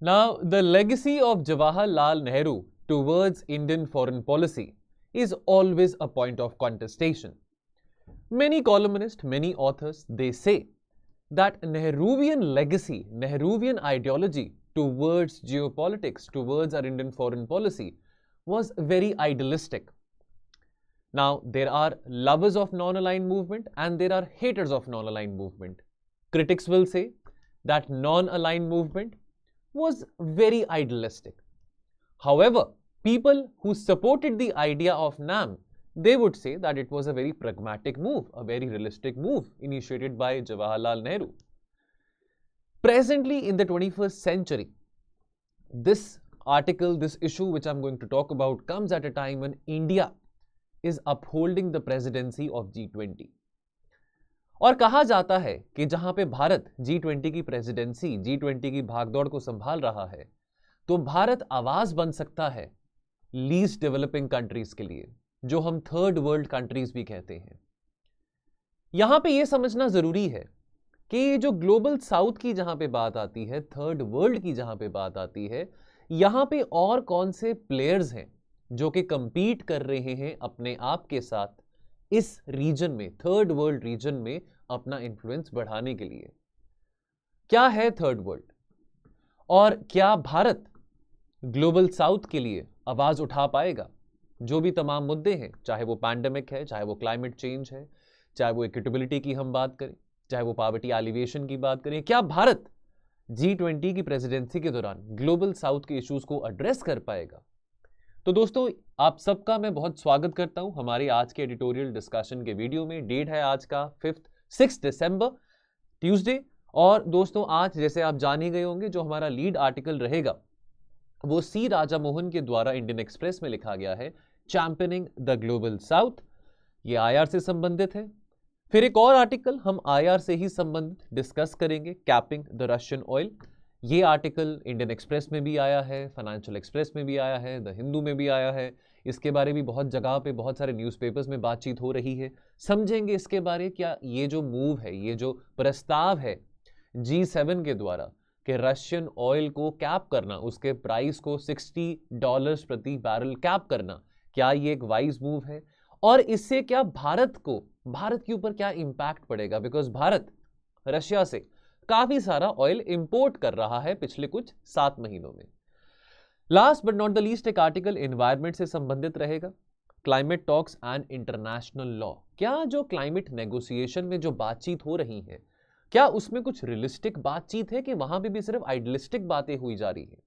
Now, the legacy of Jawaharlal Nehru towards Indian foreign policy is always a point of contestation. Many columnists, many authors, they say that Nehruvian legacy, Nehruvian ideology towards geopolitics, towards our Indian foreign policy was very idealistic. Now, there are lovers of non-aligned movement and there are haters of non-aligned movement. Critics will say that non-aligned movement was very idealistic. However, people who supported the idea of NAM, they would say that it was a very pragmatic move, a very realistic move initiated by Jawaharlal Nehru. Presently in the 21st century, this article, this issue which I'm going to talk about comes at a time when India is upholding the presidency of G20. और कहा जाता है कि जहां पे Bharat G20 की presidency, G20 की भागदौड़ को संभाल रहा है, तो भारत आवाज बन सकता है लीस्ट डेवलपिंग कंट्रीज के लिए, जो हम थर्ड वर्ल्ड कंट्रीज भी कहते हैं। यहां पे यह समझना जरूरी है कि जो ग्लोबल साउथ की जहां पे बात आती है, थर्ड वर्ल्ड की जहां पे बात आती है, यहां पे और कौन से प्लेयर्स हैं जो कि कंपीट कर रहे हैं अपने आप के साथ इस रीजन में, थर्ड वर्ल्ड रीजन में अपना इंफ्लुएंस बढ़ाने के लिए। क्या है थर्ड वर्ल्ड और क्या भारत ग्लोबल साउथ के लिए आवाज उठा पाएगा? जो भी तमाम मुद्दे हैं, चाहे वो पैंडेमिक है, चाहे वो क्लाइमेट चेंज है, चाहे वो इक्विटेबिलिटी की हम बात करें, चाहे वो पॉवर्टी एलिवेशन की बात करें, क्या भारत G20 की प्रेसिडेंसी के दौरान ग्लोबल साउथ के इश्यूज को एड्रेस कर पाएगा? तो दोस्तों, आप सबका मैं बहुत स्वागत करता हूं हमारे आज के एडिटोरियल डिस्कशन के वीडियो में। डेट है आज का 6 दिसंबर, ट्यूसडे। और दोस्तों, आज जैसे आप जान ही गए होंगे, जो हमारा लीड आर्टिकल रहेगा वो सी राजा मोहन के द्वारा इंडियन एक्सप्रेस में लिखा गया है, चैंपियनिंग द ग्लोबल साउथ। ये आईआर से संबंधित है। फिर एक और आर्टिकल हम आईआर से ही संबंधित डिस्कस करेंगे, कैपिंग द रशियन ऑयल। ये आर्टिकल इंडियन एक्सप्रेस में भी आया है, फाइनेंशियल एक्सप्रेस में भी आया है, द हिंदू में भी आया है। इसके बारे में बहुत जगह पे, बहुत सारे न्यूज़पेपर्स में बातचीत हो रही है। समझेंगे इसके बारे, क्या ये जो मूव है, ये जो प्रस्ताव है G7 के द्वारा कि रशियन ऑयल को कैप करना, उसके प्राइस को $60 प्रति बैरल कैप करना, क्या ये एक वाइज मूव है? और इससे क्या भारत के ऊपर क्या इंपैक्ट पड़ेगा? बिकॉज भारत रशिया से काफी सारा ऑयल इंपोर्ट कर रहा है पिछले कुछ 7 महीनों में। Last but not the least एक आर्टिकल एनवायरमेंट से संबंधित रहेगा, climate talks and international law. क्या जो क्लाइमेट नेगोशिएशन में जो बातचीत हो रही है, क्या उसमें कुछ रियलिस्टिक बातचीत है कि वहां पे भी सिर्फ आइडियलिस्टिक बातें हुई जा रही है?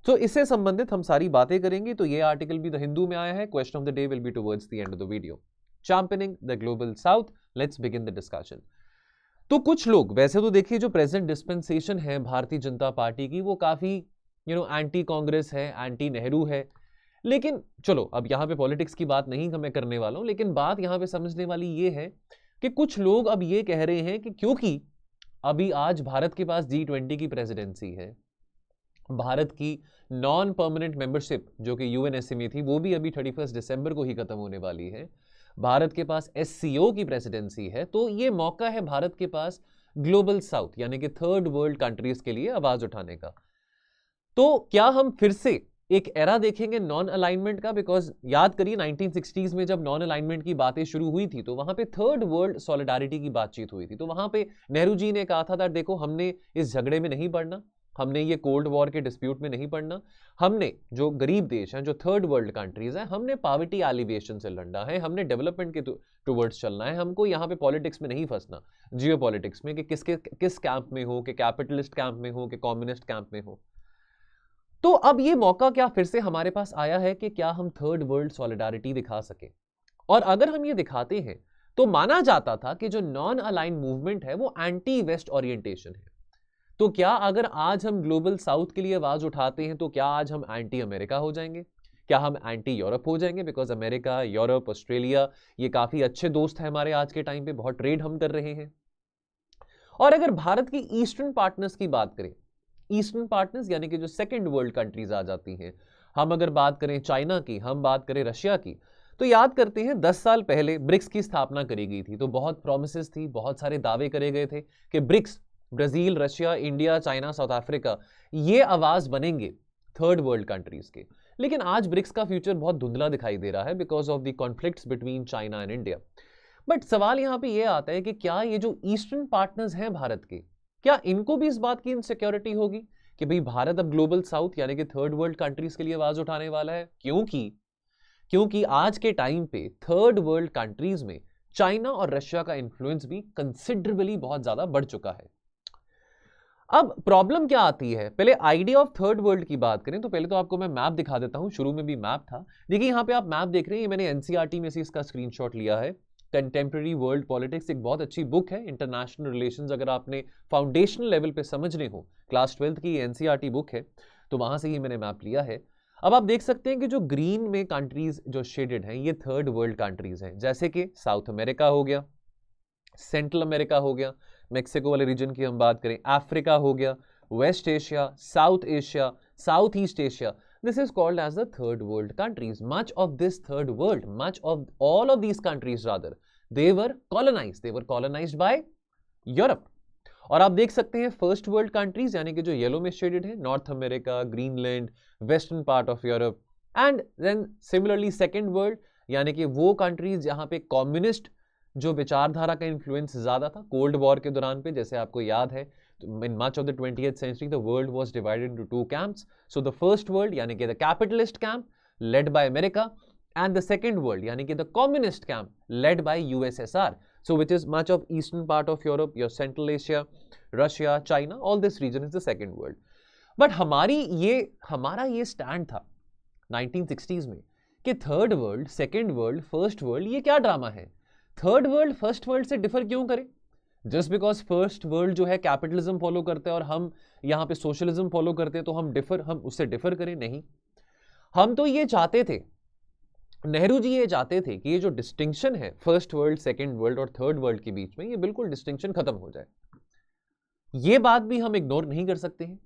तो इससे संबंधित हम सारी बातें करेंगे। तो ये आर्टिकल भी द हिंदू में आया है। Question of the day will be towards the end of the video. Championing the global south, let's begin the discussion. तो कुछ लोग, वैसे तो देखिए जो प्रेजेंट डिस्पेंसेशन है भारतीय जनता पार्टी की, वो काफी एंटी कांग्रेस है, एंटी नेहरू है। लेकिन चलो, अब यहां पे पॉलिटिक्स की बात नहीं मैं करने वाला हूं, लेकिन बात यहां पे समझने वाली ये है कि कुछ लोग अब ये कह रहे हैं कि क्योंकि अभी आज भारत के पास G20 की प्रेसिडेंसी है, भारत की नॉन परमानेंट मेंबरशिप जो कि यूएनएससी में थी, वो भी अभी 31 दिसंबर को ही खत्म होने वाली है, भारत के पास SCO की प्रेसिडेंसी है, तो ये मौका है भारत के पास ग्लोबल साउथ यानी कि थर्ड वर्ल्ड कंट्रीज के लिए आवाज उठाने का। तो क्या हम फिर से एक एरा देखेंगे नॉन अलाइनमेंट का? बिकॉज याद करिए 1960s में जब नॉन अलाइनमेंट की बातें शुरू हुई थी, तो वहां पे थर्ड वर्ल्ड सॉलिडारिटी की बातचीत हुई थी। तो वहां पे नेहरू जी ने कहा था देखो, हमने इस झगड़े में नहीं पड़ना, हमने ये कोल्ड वॉर के डिस्प्यूट में नहीं पड़ना, हमने जो गरीब देश हैं, जो थर्ड वर्ल्ड कंट्रीज हैं, हमने पॉवर्टी एलिवेशन से लड़ना है, हमने डेवलपमेंट के टुवर्ड्स चलना है, हमको यहाँ पे पॉलिटिक्स में नहीं फंसना, जियो पॉलिटिक्स में कि किस कैंप में हो, कि कैपिटलिस्ट कैंप में हो, कि कम्युनिस्ट कैंप में हो। तो अब ये मौका क्या फिर से हमारे पास आया है कि क्या हम थर्ड वर्ल्ड सॉलिडारिटी दिखा सके? और अगर हम ये दिखाते हैं तो माना जाता था कि जो नॉन अलाइन मूवमेंट है वो एंटी वेस्ट ओरिएंटेशन है। तो क्या अगर आज हम ग्लोबल साउथ के लिए आवाज उठाते हैं तो क्या आज हम एंटी अमेरिका हो जाएंगे? क्या हम एंटी यूरोप हो जाएंगे? बिकॉज अमेरिका, यूरोप, ऑस्ट्रेलिया ये काफी अच्छे दोस्त हैं हमारे आज के टाइम पे, बहुत ट्रेड हम कर रहे हैं। और अगर भारत की ईस्टर्न पार्टनर्स की बात करें, ईस्टर्न पार्टनर्स यानी कि जो सेकंड वर्ल्ड कंट्रीज आ जाती हैं, हम अगर बात करें चाइना की, हम बात करें रशिया की, तो याद करते हैं 10 साल पहले ब्रिक्स की स्थापना करी गई थी। तो बहुत प्रोमिसेस थी, बहुत सारे दावे करे गए थे कि BRICS Brazil, Russia, India, China, South Africa, ये आवाज बनेंगे थर्ड वर्ल्ड कंट्रीज के। लेकिन आज ब्रिक्स का फ्यूचर बहुत धुंधला दिखाई दे रहा है because of the conflicts between China and India. But सवाल यहां पे ये आता है कि क्या ये जो ईस्टर्न पार्टनर्स हैं भारत के, क्या इनको भी इस बात की इनसिक्योरिटी होगी कि भाई भारत अब ग्लोबल साउथ यानी कि थर्ड वर्ल्ड कंट्रीज के लिए आवाज उठाने वाला है? क्योंकि आज के टाइम पे थर्ड वर्ल्ड कंट्रीज में चाइना और रशिया का इंफ्लुएंस भी कंसिडरेबली बहुत ज्यादा बढ़ चुका है। अब प्रॉब्लम क्या आती है, पहले आइडिया ऑफ थर्ड वर्ल्ड की बात करें तो पहले तो आपको मैं मैप दिखा देता हूं। शुरू में भी मैप था, देखिए यहां पे आप मैप देख रहे हैं, ये मैंने एनसीईआरटी में से इसका स्क्रीनशॉट लिया है। कंटेम्प्रेरी वर्ल्ड पॉलिटिक्स एक बहुत अच्छी बुक है, इंटरनेशनल रिलेशंस अगर आपने फाउंडेशनल लेवल पे समझने हो, क्लास 12th की एनसीईआरटी बुक है, तो वहां से ही मैंने मैप लिया है। अब आप देख सकते हैं कि जो ग्रीन में कंट्रीज जो शेडेड हैं ये थर्ड वर्ल्ड कंट्रीज हैं, जैसे कि साउथ अमेरिका हो गया, सेंट्रल अमेरिका हो गया, मेक्सिको वाले रीजन की हम बात करें, अफ्रीका हो गया, West Asia, South Asia, South East Asia, this is called as the third world countries. Much of this third world, much of all of these countries rather, they were colonized by Europe. और आप देख सकते हैं first world countries यानी कि जो yellow में shaded है, North America, Greenland, western part of Europe, and then similarly second world यानी कि वो कंट्रीज जहां पे कम्युनिस्ट जो विचारधारा का इन्फ्लुएंस ज्यादा था कोल्ड वॉर के दौरान पे, जैसे आपको याद है in much of the 20th century the world was divided into two camps. So the first world yani ki the capitalist camp led by America, and the second world yani ki the communist camp led by USSR, so which is much of eastern part of Europe, your Central Asia, Russia, China, all this region is the second world. But हमारा ये stand था 1960s में कि third world, second world, first world, ये क्या drama है? Third world first world से differ क्यों करें? जस्ट बिकॉज फर्स्ट वर्ल्ड जो है कैपिटलिज्म फॉलो करते हैं और हम यहां पे सोशलिज्म फॉलो करते हैं तो हम उससे डिफर करें? नहीं, हम तो ये चाहते थे, नेहरू जी ये चाहते थे कि ये जो डिस्टिंक्शन है फर्स्ट वर्ल्ड, सेकेंड वर्ल्ड और थर्ड वर्ल्ड के बीच में, ये बिल्कुल डिस्टिंक्शन खत्म हो जाए। ये बात भी हम इग्नोर नहीं कर सकते हैं।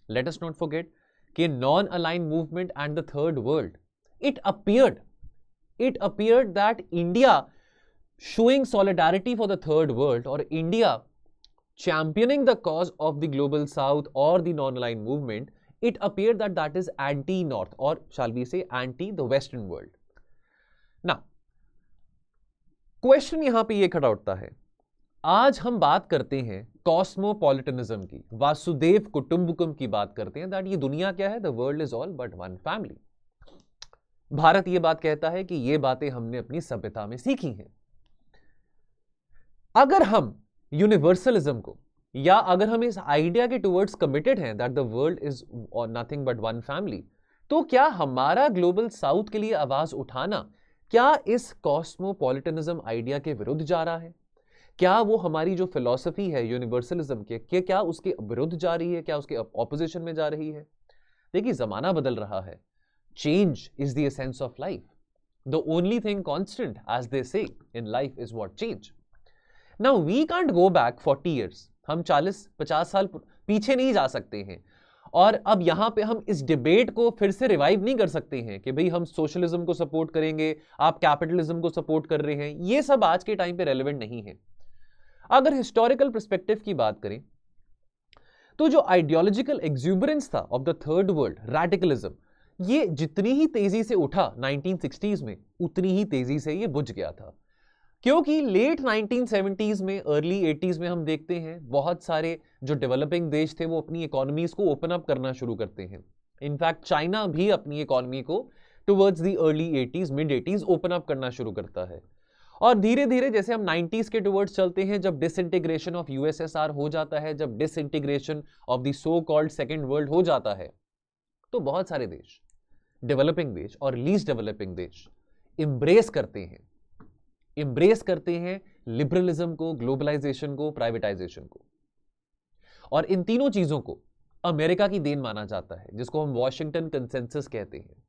लेट अस नॉट फॉरगेट कि non align movement and the third world, it appeared that India showing solidarity for the third world or India championing the cause of the global south or the non-aligned movement, it appeared that that is anti-north, or shall we say anti the western world. Now question यहां पे ये खड़ा उठता है, आज हम बात करते हैं कॉस्मोपॉलिटनिज्म की, वासुदेव कुटुंबकम की बात करते हैं, दैट ये दुनिया क्या है, the world is all but one family. Bharat ये बात कहता है कि ये बातें हमने अपनी सभ्यता में सीखी हैं। अगर हम यूनिवर्सलिज्म को या अगर हम इस आइडिया के टुवर्ड्स कमिटेड हैं that the world is nothing but one family, तो क्या हमारा ग्लोबल साउथ के लिए आवाज उठाना क्या इस कॉस्मोपॉलिटनिज्म आइडिया के विरुद्ध जा रहा है? क्या वो हमारी जो फिलॉसफी है यूनिवर्सलिज्म के क्या उसके विरुद्ध जा रही है, क्या उसके ऑपोजिशन में जा रही है? देखिए जमाना बदल रहा है, change is the essence of life, the only thing constant as they say in life is what change. Now we can't go back 40 years, हम 40-50 साल पीछे नहीं जा सकते हैं, और अब यहां पे हम इस डिबेट को फिर से रिवाइव नहीं कर सकते हैं कि भाई हम सोशलिज्म को सपोर्ट करेंगे, आप कैपिटलिज्म को सपोर्ट कर रहे हैं। ये सब आज के टाइम पे रेलेवेंट नहीं है। अगर हिस्टोरिकल पर्सपेक्टिव की बात करें तो जो आइडियोलॉजिकल एक्सूबरेंस था of the third world, radicalism, ये जितनी ही तेजी से उठा 1960s में, उतनी ही तेजी से ये बुझ गया था। क्योंकि लेट 1970s में, अर्ली 80s में हम देखते हैं बहुत सारे जो डेवलपिंग देश थे वो अपनी इकोनॉमीज को ओपन अप करना शुरू करते हैं। इनफैक्ट चाइना भी अपनी इकोनॉमी को towards the early 80s, mid 80s open up करना शुरू करता है। और धीरे धीरे जैसे हम 90s के टुवर्ड्स चलते हैं, जब डिसइंटीग्रेशन ऑफ यूएसएसआर हो जाता है, जब disintegration of the so called second world हो जाता है, तो बहुत सारे देश, डेवलपिंग देश और लीस्ट डेवलपिंग देश इंब्रेस करते हैं लिबरलिज्म को, ग्लोबलाइजेशन को, प्राइवेटाइजेशन को। और इन तीनों चीजों को अमेरिका की देन माना जाता है, जिसको हम वॉशिंगटन कंसेंसस कहते हैं।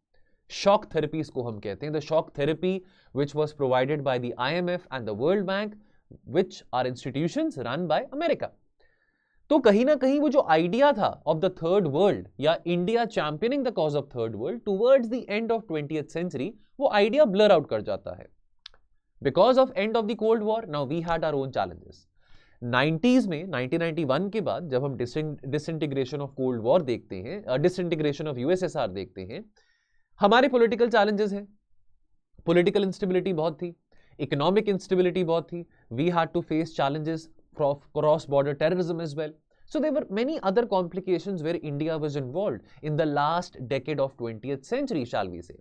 शॉक थेरेपी इसको हम कहते हैं, the shock therapy which was provided by the IMF and the world bank, which are institutions run by America. तो कहीं ना कहीं वो जो आइडिया था ऑफ द थर्ड वर्ल्ड या India championing the cause of third world towards the end of 20th century, वो idea blur out कर जाता है। Because of end of the Cold War, now we had our own challenges. 90s में 1991 के बाद जब हम डिसइंटीग्रेशन ऑफ कोल्ड वॉर देखते हैं, डिसइंटीग्रेशन ऑफ यूएसएसआर देखते हैं, हमारे पॉलिटिकल चैलेंजेस हैं, पॉलिटिकल इंस्टेबिलिटी बहुत थी, इकोनॉमिक इंस्टेबिलिटी बहुत थी, we had to face challenges cross border terrorism as well. So there were many other complications where India was involved in the last decade of 20th century, shall we say.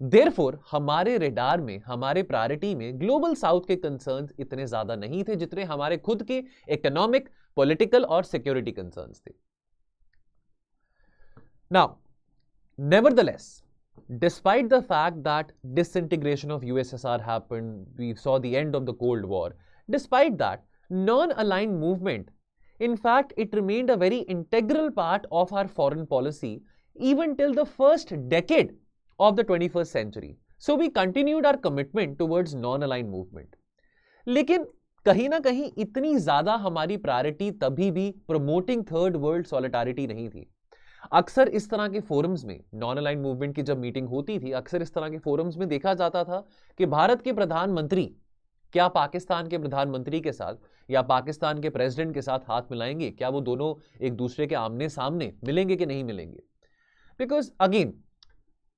Therefore, हमारे radar में, हमारे priority में global south के concerns इतने ज्यादा नहीं थे जितने हमारे खुद के इकोनॉमिक, पॉलिटिकल और सिक्योरिटी कंसर्न्स थे. Now, nevertheless, despite the fact that disintegration of USSR happened, we saw the end of the Cold War, despite that, non-aligned movement, in fact, it remained a very integral part of our foreign policy even till the first decade of the 21st century. So we continued our commitment towards non-aligned movement. लेकिन कहीं ना कहीं इतनी ज्यादा हमारी priority तभी भी promoting third world solidarity नहीं थी. अक्सर इस तरह के फोरम्स में, नॉन अलाइंड मूवमेंट की जब मीटिंग होती थी, अक्सर इस तरह के फोरम्स में देखा जाता था कि भारत के प्रधानमंत्री क्या पाकिस्तान के प्रधानमंत्री के साथ या पाकिस्तान के प्रेसिडेंट के साथ हाथ मिलाएंगे, क्या वो दोनों एक दूसरे के आमने सामने मिलेंगे कि नहीं मिलेंगे. Because again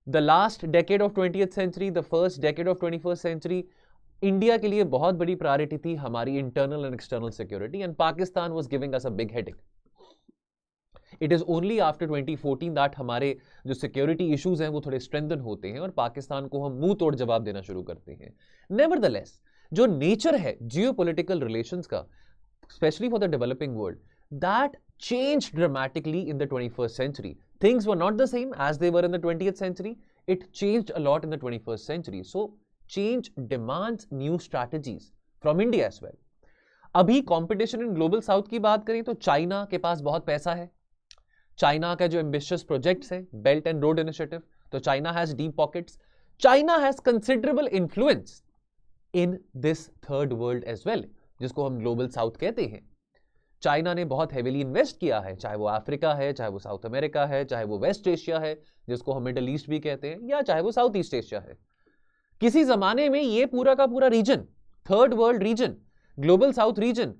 the last decade of 20th century, the first decade of 21st century, India के लिए बहुत बड़ी प्रायोरिटी थी हमारी internal and external security, and Pakistan was giving us a big headache. It is only after 2014 that हमारे जो security issues हैं वो थोड़े स्ट्रेंथन होते हैं और पाकिस्तान को हम मुंह तोड़ जवाब देना शुरू करते हैं. नेवरदलेस, जो नेचर है जियोपॉलिटिकल रिलेशंस का, especially for the developing world, that changed dramatically in the 21st century. Things were not the same as they were in the 20th century. It changed a lot in the 21st century. So change demands new strategies from India as well. अभी competition in global south की बात करें तो China के पास बहुत पैसा है. China का जो एम्बिशियस प्रोजेक्ट्स हैं, बेल्ट एंड रोड इनिशिएटिव, तो China has deep pockets. China has considerable influence in this third world as well, जिसको हम ग्लोबल साउथ कहते हैं. चाइना ने बहुत हेवीली इन्वेस्ट किया है, चाहे वो अफ्रीका है, चाहे वो साउथ अमेरिका है, चाहे वो वेस्ट एशिया है जिसको हम मिडल ईस्ट भी कहते हैं, या चाहे वो साउथ ईस्ट एशिया है. किसी जमाने में ये पूरा का पूरा region, third world region, global south region,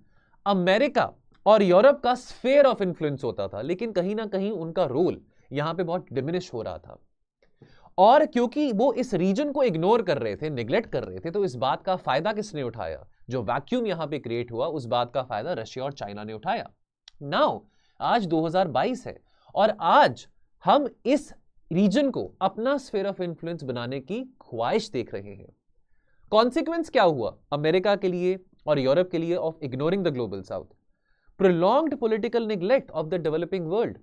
America और यूरोप का स्फीयर ऑफ इन्फ्लुएंस होता था. लेकिन कहीं ना कहीं उनका रोल यहां पे बहुत डिमिनिश हो रहा था, और क्योंकि वो इस रीजन को इग्नोर कर रहे थे, निगलेक्ट कर रहे थे, तो इस बात का फायदा किसने उठाया? जो वैक्यूम यहां पे क्रिएट हुआ, उस बात का फायदा रशिया और चाइना ने उठाया. नाउ आज 2022 है और आज हम इस रीजन को अपना स्फीयर ऑफ इन्फ्लुएंस बनाने की ख्वाहिश देख रहे हैं. कॉन्सिक्वेंस क्या हुआ अमेरिका के लिए और यूरोप के लिए of ignoring the global south? Prolonged political neglect of the developing world.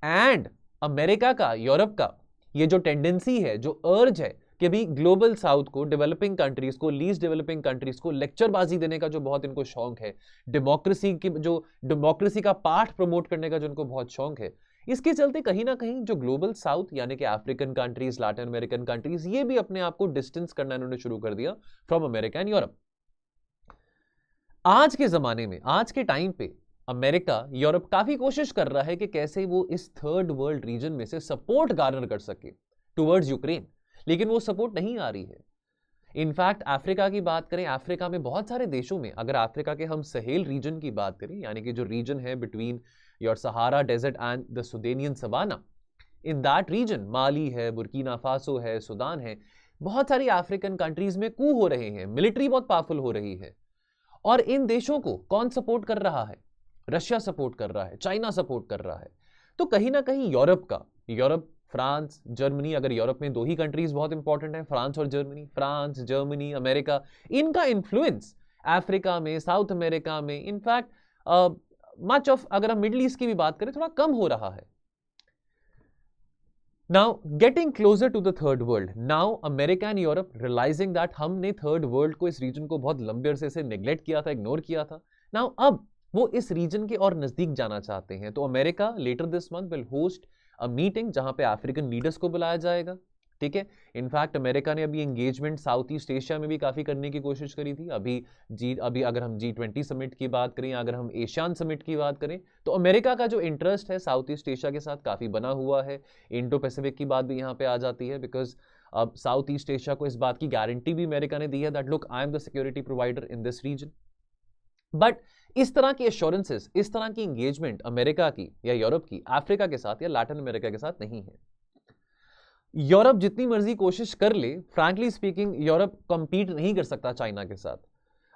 And America का, यूरोप का ये जो टेंडेंसी है, जो अर्ज है कि भी ग्लोबल साउथ को, डेवलपिंग कंट्रीज को, लीस्ट डेवलपिंग कंट्रीज को लेक्चरबाजी देने का जो बहुत इनको शौक है, डेमोक्रेसी का पाठ प्रमोट करने का जो इनको बहुत शौक है, इसके चलते कहीं ना कहीं जो ग्लोबल साउथ यानी कि African countries, Latin American countries, ये भी अपने आप को डिस्टेंस करना इन्होंने शुरू कर दिया फ्रॉम अमेरिका एंड यूरोप. आज के जमाने में, आज के टाइम पे अमेरिका, यूरोप काफी कोशिश कर रहा है कि कैसे वो इस थर्ड वर्ल्ड रीजन में से सपोर्ट गार्नर कर सके टुवर्ड्स यूक्रेन, लेकिन वो सपोर्ट नहीं आ रही है. इनफैक्ट अफ्रीका की बात करें, अफ्रीका में बहुत सारे देशों में, अगर अफ्रीका के हम सहेल रीजन की बात करें, यानी कि जो रीजन है between your Sahara desert and the Sudanian savanna, in that region Mali है, बुर्किना फासो है, सुदान है, बहुत सारी अफ्रीकन कंट्रीज में कू हो रहे हैं, मिलिट्री बहुत पावरफुल हो रही है. और इन देशों को कौन सपोर्ट कर रहा है? रशिया सपोर्ट कर रहा है, चाइना सपोर्ट कर रहा है. तो कहीं ना कहीं यूरोप का, यूरोप, फ्रांस, जर्मनी, अगर यूरोप में दो ही कंट्रीज बहुत इंपॉर्टेंट है, फ्रांस और जर्मनी, फ्रांस, जर्मनी, अमेरिका, इनका इन्फ्लुएंस अफ्रीका में, साउथ अमेरिका में, इनफैक्ट मच ऑफ, अगर हम मिडिल ईस्ट की भी बात करें, थोड़ा कम हो रहा है. Now getting closer to the third world, now America and Europe realising that हमने थर्ड वर्ल्ड को, इस रीजन को बहुत लंबे अरसे से नेग्लेक्ट किया था, इग्नोर किया था. नाउ अब वो इस रीजन के और नजदीक जाना चाहते हैं. तो America later this month will host a meeting जहां पे अफ्रीकन लीडर्स को बुलाया जाएगा. ठीक है, इनफैक्ट अमेरिका ने अभी एंगेजमेंट साउथ ईस्ट एशिया में भी काफी करने की कोशिश करी थी. अभी अगर हम G20 समिट की बात करें, अगर हम एशियान समिट की बात करें, तो अमेरिका का जो इंटरेस्ट है साउथ ईस्ट एशिया के साथ काफी बना हुआ है. इंडो पैसिफिक की बात भी यहाँ पे आ जाती है, बिकॉज अब साउथ ईस्ट एशिया को इस बात की गारंटी भी अमेरिका ने दी है that look, I am the security provider in this region. But इस तरह की एश्योरेंसेस, इस तरह की इंगेजमेंट अमेरिका की या यूरोप की अफ्रीका के साथ या लैटिन अमेरिका के साथ नहीं है। यूरोप जितनी मर्जी कोशिश कर ले, फ्रैंकली स्पीकिंग यूरोप कंपीट नहीं कर सकता चाइना के साथ।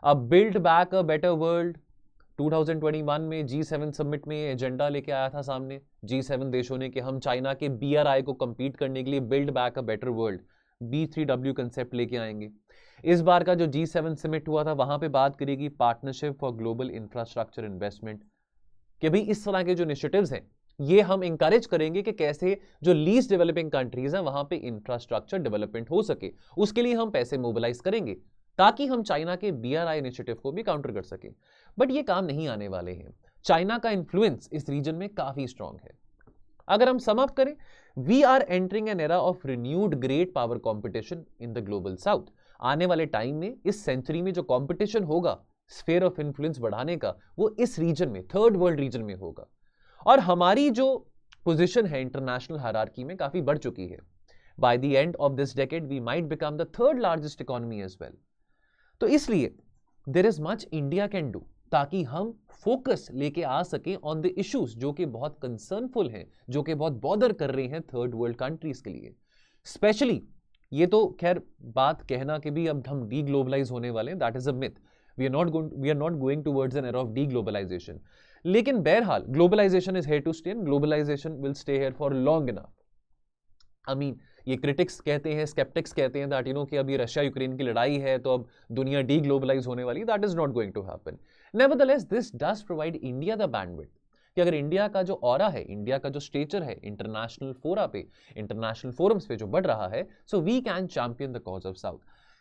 अब build back a better world 2021 में G7 समिट में एजेंडा लेके आया था सामने G7 देशों ने कि हम चाइना के BRI को कंपीट करने के लिए build back a better world B3W concept लेके आएंगे। इस बार का जो G7 समिट हुआ था वहां पे बात करेगी partnership for global infrastructure investment, कि भाई इस तरह के जो इनिशिएटिव्स हैं ये हम इंकरेज करेंगे कि कैसे जो लीस्ट डेवलपिंग कंट्रीज हैं वहां पे इंफ्रास्ट्रक्चर डेवलपमेंट हो सके, उसके लिए हम पैसे मोबिलाइज करेंगे ताकि हम चाइना के BRI इनिशिएटिव को भी काउंटर कर सके। बट ये काम नहीं आने वाले हैं। चाइना का इन्फ्लुएंस इस रीजन में काफी स्ट्रांग है। अगर हम सम अप करें, we are entering an era of renewed great power competition in the global south. आने वाले टाइम में, इस सेंचुरी में जो कंपटीशन होगा स्फीयर ऑफ इन्फ्लुएंस बढ़ाने का, वो इस रीजन में, थर्ड वर्ल्ड रीजन में होगा। और हमारी जो पोजीशन है इंटरनेशनल हायरार्की में काफी बढ़ चुकी है। By the end of this decade we might become the third largest economy as well. तो इसलिए there is much India can do ताकि हम फोकस लेके आ सकें ऑन द इश्यूज जो कि बहुत कंसर्नफुल हैं, जो कि बहुत बॉदर कर रहे हैं थर्ड वर्ल्ड कंट्रीज के लिए। स्पेशली ये तो खैर बात कहना कि भी अब हम डी ग्लोबलाइज होने वाले हैं, that is a myth. We are not going towards an era of de globalisation. लेकिन बहरहाल globalisation is here to stay and globalisation will stay here for long enough. I mean ये critics कहते हैं, sceptics कहते हैं that you know कि अभी Russia Ukraine की लड़ाई है तो अब दुनिया डी ग्लोबलाइज होने वाली, that is not going to happen. Nevertheless this does provide India the bandwidth कि अगर इंडिया का जो ऑरा है, इंडिया का जो स्टेचर है इंटरनेशनल फोरा पे, इंटरनेशनल फोरम्स पे जो बढ़ रहा है, so we can champion the cause of south.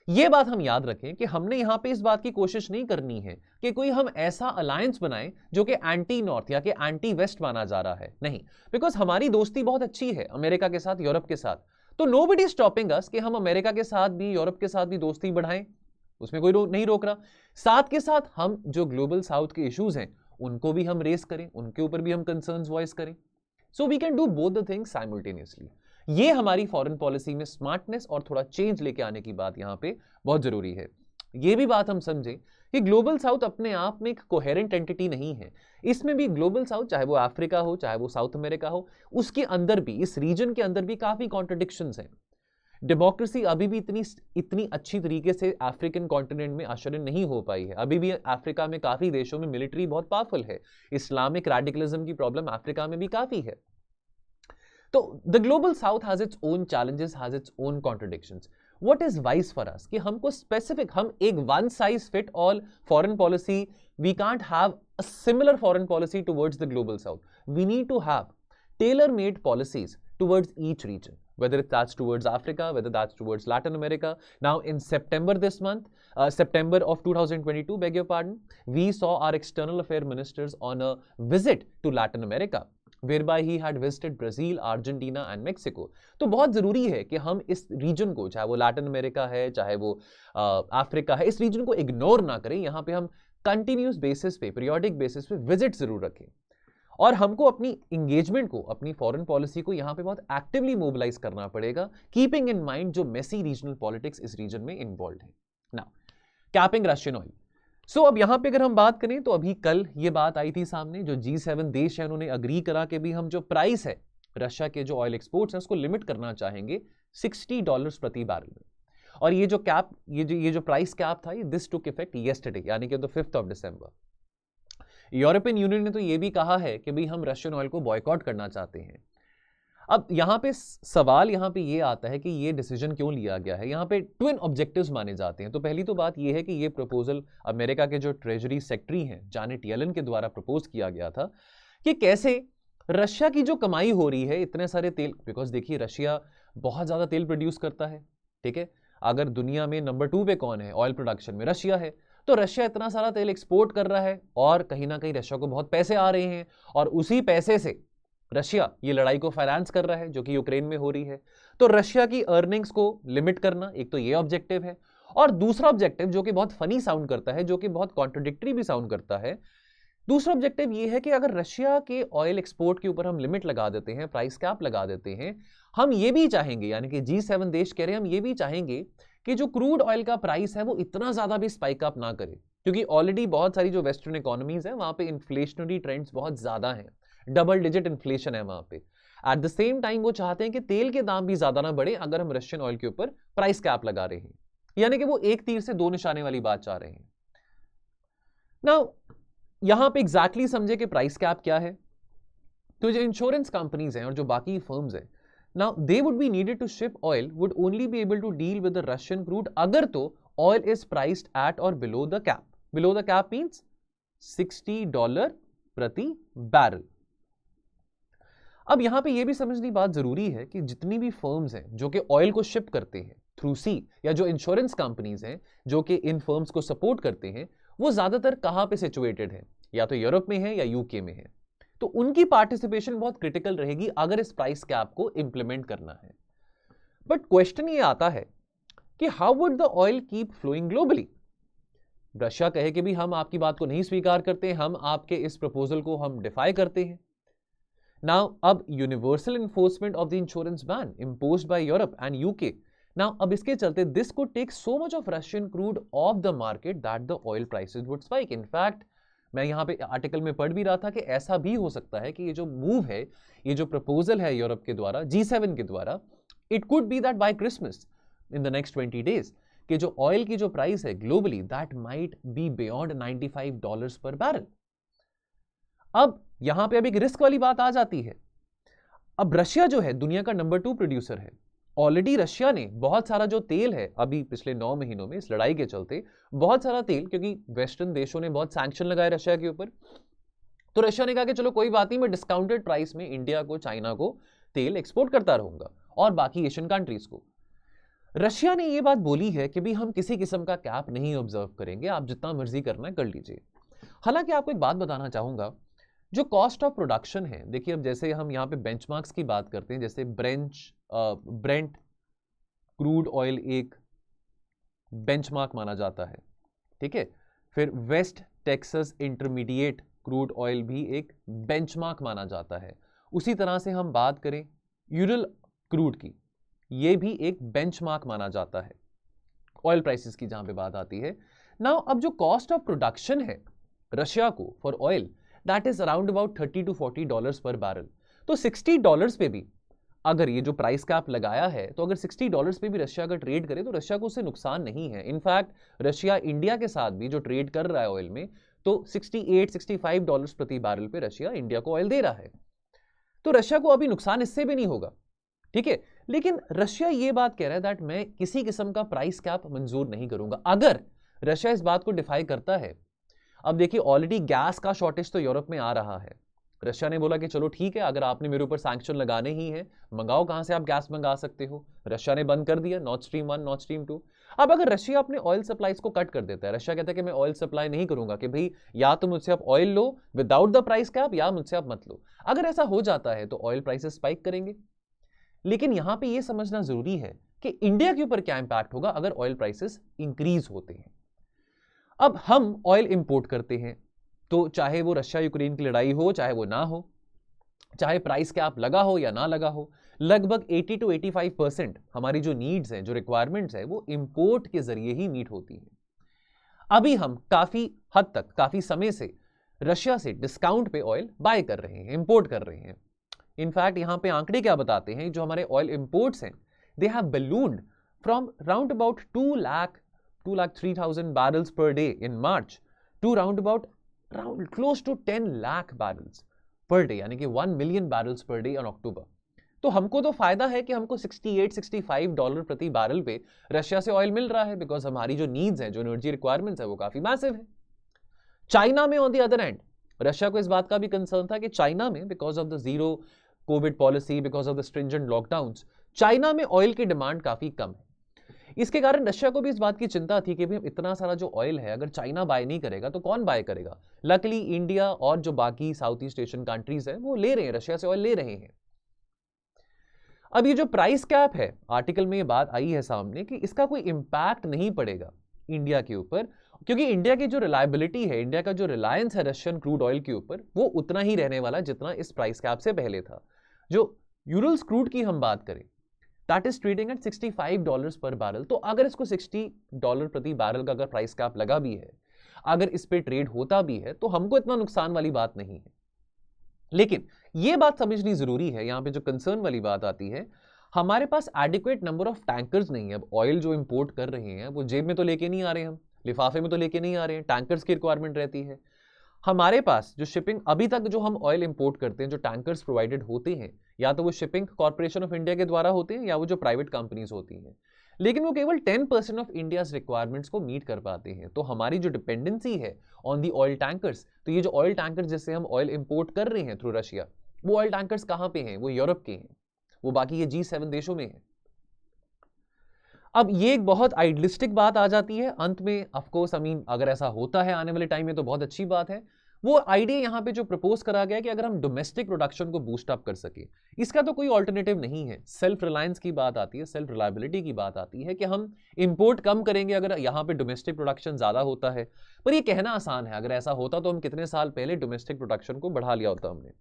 ये बात हम याद रखें कि हमने यहां पे इस बात की कोशिश नहीं करनी है कि कोई हम ऐसा अलायंस बनाएं जो कि एंटी नॉर्थ या कि एंटी वेस्ट माना जा रहा है, नहीं। बिकॉज हमारी दोस्ती बहुत अच्छी है अमेरिका के साथ, यूरोप के साथ, तो नोबडी स्टॉपिंग अस कि हम अमेरिका के साथ भी, यूरोप के साथ भी दोस्ती बढ़ाएं, उसमें कोई नहीं रोक रहा। साथ के साथ हम जो ग्लोबल साउथ के इश्यूज हैं उनको भी हम रेस करें, उनके ऊपर भी हम कंसर्न्स वॉइस करें। So we can do both the things simultaneously. ये हमारी फॉरेन पॉलिसी में स्मार्टनेस और थोड़ा चेंज लेके आने की बात यहां पे बहुत जरूरी है। ये भी बात हम समझें कि ग्लोबल साउथ अपने आप में एक कोहेरेंट एंटिटी नहीं है। इसमें भी ग्लोबल साउथ, चाहे वो अफ्रीका हो, चाहे वो साउथ अमेरिका हो, उसके अंदर भी, इस रीजन के अंदर भी काफी कॉन्ट्रडिक्शंस हैं। डेमोक्रेसी अभी भी इतनी अच्छी तरीके से अफ्रीकन कॉन्टिनेंट में अशर इन नहीं हो पाई है। अभी भी अफ्रीका में काफी देशों में मिलिट्री बहुत पावरफुल है। इस्लामिक रेडिकलिज्म की प्रॉब्लम अफ्रीका में भी काफी है। तो the global south has its own challenges, has its own contradictions. What is wise for us कि हमको स्पेसिफिक, हम एक one size fit all foreign policy, we can't have a similar foreign policy towards the global south. We need to have tailor made policies towards each region, whether that's towards Africa, whether that's towards Latin America. Now in September this month, September of 2022, beg your pardon, we saw our external affairs ministers on a visit to Latin America, whereby he had visited Brazil, Argentina and Mexico. तो बहुत जरूरी है कि हम इस reason को, चाहे वो लैटिन अमेरिका है, चाहे वो अफ्रीका है, इस रीजन को इग्नोर ना करें। यहाँ पे हम कंटिन्यूस बेसिस पे, पीरियोडिक बेसिस पे विजिट जरूर रखें। और हमको अपनी इंगेजमेंट को, अपनी फॉरेन पॉलिसी को यहां पे बहुत एक्टिवली मोबिलाइज करना पड़ेगा, कीपिंग इन माइंड जो मेसी रीजनल पॉलिटिक्स इस रीजन में इन्वॉल्व है। Now capping Russian oil. So अब यहां पे अगर हम बात करें तो अभी कल ये बात आई थी सामने, जो G7 देश है उन्होंने अग्री करा कि भी हम जो प्राइस है रशिया के जो ऑयल एक्सपोर्ट्स हैं उसको लिमिट करना चाहेंगे $60 प्रति बैरल में। और ये जो कैप, ये जो प्राइस कैप था, ये दिस टुक इफेक्ट येस्टरडे, यानी कि 5 दिसंबर। यूरोपियन यूनियन ने तो यह भी कहा है कि भाई हम रशियन ऑयल को बॉयकॉट करना चाहते हैं। अब यहां पे सवाल यहां पे ये आता है कि ये डिसीजन क्यों लिया गया है। यहां पे ट्विन ऑब्जेक्टिव्स माने जाते हैं। तो पहली तो बात ये है कि ये प्रपोजल अमेरिका के जो ट्रेजरी सेक्रेटरी हैं जानेट येलन के द्वारा प्रपोज किया गया था कि कैसे रशिया की जो कमाई हो रही है इतने सारे तेल, बिकॉज देखिए रशिया बहुत ज्यादा तेल प्रोड्यूस करता है, ठीक है। अगर दुनिया में नंबर 2 पे कौन है ऑयल प्रोडक्शन में, रशिया है। तो रशिया इतना सारा तेल एक्सपोर्ट कर रहा है और कहीं ना कहीं रशिया को बहुत पैसे आ रहे हैं, और उसी पैसे से रशिया ये लड़ाई को फाइनेंस कर रहा है जो कि यूक्रेन में हो रही है। तो रशिया की अर्निंग्स को लिमिट करना एक तो ये ऑब्जेक्टिव है, और दूसरा ऑब्जेक्टिव जो कि बहुत फनी साउंड करता है, जो कि बहुत कॉन्ट्रडिक्टरी भी साउंड करता है, दूसरा ऑब्जेक्टिव ये है कि अगर रशिया के ऑयल एक्सपोर्ट के ऊपर हम लिमिट लगा देते हैं, प्राइस कैप लगा देते हैं, हम ये भी चाहेंगे, यानी कि G7 देश कह रहे हैं हम ये भी चाहेंगे कि जो क्रूड ऑयल का प्राइस है वो इतना ज्यादा भी स्पाइक अप ना करे, क्योंकि ऑलरेडी बहुत सारी जो वेस्टर्न इकोनॉमीज है वहां पे इन्फ्लेशनरी ट्रेंड्स बहुत ज्यादा हैं, डबल डिजिट इन्फ्लेशन है वहां पे। एट द सेम टाइम वो चाहते हैं कि तेल के दाम भी ज्यादा ना बढ़े अगर हम रशियन ऑयल के ऊपर प्राइस कैप लगा रहे हैं, यानी कि वो एक तीर से दो निशाने वाली बात चाह रहे हैं। नाउ यहां पे एग्जैक्टली समझे कि प्राइस कैप क्या है। तो जो इंश्योरेंस कंपनीज हैं और जो बाकी फर्म्स हैं, now they would be needed to ship oil would only be able to deal with the Russian crude अगर तो oil is priced at or below the cap. Below the cap means $60 प्रति barrel. अब यहां पे ये भी समझनी बात जरूरी है कि जितनी भी फर्म्स हैं जो कि ऑयल को शिप करते हैं थ्रू सी, या जो इंश्योरेंस कंपनीज हैं जो कि इन फर्म्स को सपोर्ट करते हैं, वो ज्यादातर कहां पे सिचुएटेड है, या तो यूरोप में है या यूके में है। तो उनकी पार्टिसिपेशन बहुत क्रिटिकल रहेगी अगर इस प्राइस कैप को इंप्लीमेंट करना है। बट क्वेश्चन ये आता है कि how would the oil keep flowing globally. Russia कहे कि भी हम आपकी बात को नहीं स्वीकार करते, हम आपके इस प्रपोजल को हम डिफाई करते हैं। नाउ अब universal enforcement of the insurance ban imposed by Europe and UK, now अब इसके चलते this could take so much of Russian crude off the market that the oil prices would spike. In fact मैं यहां पे article में पढ़ भी रहा था कि ऐसा भी हो सकता है कि ये जो मूव है, ये जो प्रपोजल है यूरोप के द्वारा, G7 के द्वारा, it could be that bye Christmas in the next 20 days कि जो ऑयल की जो प्राइस है globally that might be beyond $95 पर बैरल। अब यहां पे अब एक रिस्क वाली बात आ जाती है। अब रशिया जो है दुनिया का नंबर 2 प्रोड्यूसर है। ऑलरेडी रशिया ने बहुत सारा जो तेल है अभी पिछले 9 महीनों में इस लड़ाई के चलते बहुत सारा तेल, क्योंकि वेस्टर्न देशों ने बहुत सैंक्शन लगाए रशिया के ऊपर, तो रशिया ने कहा कि चलो कोई बात नहीं, मैं डिस्काउंटेड प्राइस में इंडिया को, चाइना को तेल एक्सपोर्ट करता रहूंगा और बाकी एशियन कंट्रीज को। रशिया ने यह बात बोली है कि भी हम किसी किस्म का कैप नहीं ऑब्जर्व करेंगे, आप जितना मर्जी करना है कर लीजिए। हालांकि आपको एक बात बताना चाहूंगा, जो कॉस्ट ऑफ प्रोडक्शन है, देखिए अब जैसे हम यहाँ पे बेंचमार्क्स की बात करते हैं, जैसे ब्रेंट क्रूड ऑयल एक बेंचमार्क माना जाता है, ठीक है। फिर West Texas intermediate crude oil भी एक बेंचमार्क माना जाता है। उसी तरह से हम बात करें यूरल क्रूड की, ये भी एक बेंचमार्क माना जाता है ऑयल प्राइसेस की जहां पे बात आती है। नाउ अब जो कॉस्ट ऑफ प्रोडक्शन है रशिया को for oil, that is around about $30 to $40 पर बैरल। तो $60 पे भी अगर ये जो प्राइस कैप लगाया है, तो अगर $60 पे भी रशिया अगर ट्रेड करे तो रशिया को उससे नुकसान नहीं है। इनफैक्ट रशिया इंडिया के साथ भी जो ट्रेड कर रहा है ऑयल में, तो $68-65 प्रति बैरल पे रशिया इंडिया को ऑयल दे रहा है, तो रशिया को अभी नुकसान इससे भी नहीं होगा, ठीक है। लेकिन रशिया ये बात कह रहा है दैट मैं किसी किस्म का प्राइस कैप मंजूर नहीं करूंगा अगर रशिया इस बात को डिफाई करता है। अब देखिए ऑलरेडी गैस का शॉर्टेज तो यूरोप में आ रहा है। रशिया ने बोला कि चलो ठीक है, अगर आपने मेरे ऊपर सैंक्शन लगाने ही है, मंगाओ, कहां से आप गैस मंगा सकते हो। रशिया ने बंद कर दिया नॉर्थ स्ट्रीम 1, नॉर्थ स्ट्रीम 2। अब अगर रशिया अपने ऑयल सप्लाईज को कट कर देता है, रशिया कहता है कि मैं ऑयल सप्लाई नहीं करूंगा, कि भाई या तो मुझसे आप oil low without the price cap या मुझसे आप मत लो। अगर ऐसा हो जाता है तो ऑयल प्राइसेस स्पाइक करेंगे। लेकिन यहां पे ये समझना जरूरी है कि इंडिया के ऊपर क्या इंपैक्ट होगा अगर ऑयल प्राइसेस इंक्रीज होते हैं। अब हम ऑयल इंपोर्ट करते हैं, तो चाहे वो रशिया यूक्रेन की लड़ाई हो, चाहे वो ना हो, चाहे प्राइस कैप लगा हो या ना लगा हो, लगभग 80 to 85% हमारी जो नीड्स हैं, जो रिक्वायरमेंट्स है, वो इंपोर्ट के जरिए ही मीट होती है। अभी हम काफी हद तक, काफी समय से रशिया से डिस्काउंट पे ऑयल बाय कर रहे हैं, इंपोर्ट कर रहे हैं। इनफैक्ट यहां पे आंकड़े क्या बताते हैं, जो हमारे ऑयल इंपोर्ट्स हैं, they have ballooned from round about 2,03,000 barrels per day in March to round close to 10 lakh barrels per day, यानी कि 1 million barrels per day on October। तो हमको तो फायदा है कि हमको $68-65 प्रति बैरल पे रशिया से ऑयल मिल रहा है, बिकॉज हमारी जो नीड्स हैं, जो एनर्जी रिक्वायरमेंट्स है, वो काफी मैसिव है। चाइना में on the other hand Russia को इस बात का भी कंसर्न था कि चाइना में because of the zero Covid policy, because of the stringent lockdowns, China में ऑयल की डिमांड काफी कम है। इसके कारण रशिया को भी इस बात की चिंता थी कि भी इतना सारा जो ऑयल है अगर चाइना बाय नहीं करेगा तो कौन बाय करेगा। लकीली इंडिया और जो बाकी साउथ ईस्ट एशियन कंट्रीज हैं वो ले रहे हैं, रशिया से ऑयल ले रहे हैं। अब ये जो प्राइस कैप है, आर्टिकल में ये बात आई है सामने कि इसका कोई इंपैक्ट नहीं पड़ेगा इंडिया के ऊपर, क्योंकि इंडिया की जो रिलायबिलिटी है, इंडिया का जो रिलायंस है रशियन क्रूड ऑयल के ऊपर, वो उतना ही रहने वाला जितना इस प्राइस कैप से पहले था। जो यूरल्स क्रूड की हम बात करें, दैट इज ट्रेडिंग एट $65 पर बैरल। तो अगर इसको $60 प्रति बैरल का अगर प्राइस कैप लगा भी है, अगर इस पे ट्रेड होता भी है, तो हमको इतना नुकसान वाली बात नहीं है। लेकिन यह बात समझनी जरूरी है, यहां पे जो कंसर्न वाली बात आती है, हमारे पास एडिक्वेट नंबर ऑफ टैंकर्स नहीं है। अब ऑयल जो इंपोर्ट कर रहे हैं वो जेब में तो लेके नहीं आ रहे, हम लिफाफे में तो लेके नहीं आ रहे हैं, टैंकर्स की रिक्वायरमेंट रहती है। हमारे पास जो शिपिंग अभी तक जो हम ऑयल इंपोर्ट करते हैं, जो टैंकर्स प्रोवाइडेड होते हैं, या तो वो शिपिंग कॉर्पोरेशन ऑफ इंडिया के द्वारा होते हैं या वो जो प्राइवेट कंपनीज होती हैं, लेकिन वो केवल 10% ऑफ इंडियाज रिक्वायरमेंट्स को मीट कर पाते हैं। तो हमारी जो डिपेंडेंसी है ऑन दी ऑयल टैंकर्स, तो ये जो ऑयल टैंकर्स जिससे हम ऑयल इंपोर्ट कर रहे हैं थ्रू रशिया, वो ऑयल टैंकर्स कहां पे हैं? वो यूरोप के हैं, वो बाकी ये G7 देशों में है। अब ये एक बहुत आइडियलिस्टिक बात आ जाती है अंत में। ऑफ कोर्स अगर ऐसा होता है आने वाले टाइम में तो बहुत अच्छी बात है। वो आइडिया यहां पे जो प्रपोज करा गया कि अगर हम डोमेस्टिक प्रोडक्शन को बूस्ट अप कर सके, इसका तो कोई ऑल्टरनेटिव नहीं है। सेल्फ रिलायंस की बात आती है, सेल्फ रिलायबिलिटी की बात आती है कि हम इंपोर्ट कम करेंगे अगर यहां पे डोमेस्टिक प्रोडक्शन ज्यादा होता है। पर ये कहना आसान है, अगर ऐसा होता तो हम कितने साल पहले डोमेस्टिक प्रोडक्शन को बढ़ा लिया होता हमने।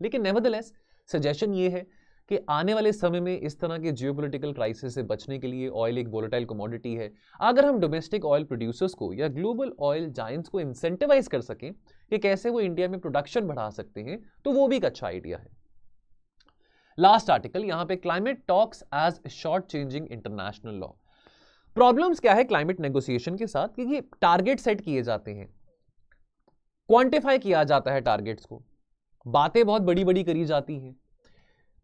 लेकिन नेवरदलेस सजेशन ये है कि आने वाले समय में इस तरह के जियोपॉलिटिकल क्राइसिस से बचने के लिए, ऑयल एक वोलेटाइल कमोडिटी है, अगर हम डोमेस्टिक ऑयल प्रोड्यूसर्स को या ग्लोबल ऑयल जायंट्स को इंसेंटिवाइज कर सकें कि कैसे वो इंडिया में प्रोडक्शन बढ़ा सकते हैं, तो वो भी एक अच्छा आइडिया है। लास्ट आर्टिकल यहां पे, climate talks as short changing international law. Problems क्या है क्लाइमेट नेगोशिएशन के साथ कि ये टारगेट सेट किए जाते हैं, क्वांटिफाई किया जाता है टारगेट्स को, बातें बहुत बड़ी बड़ी करी जाती हैं,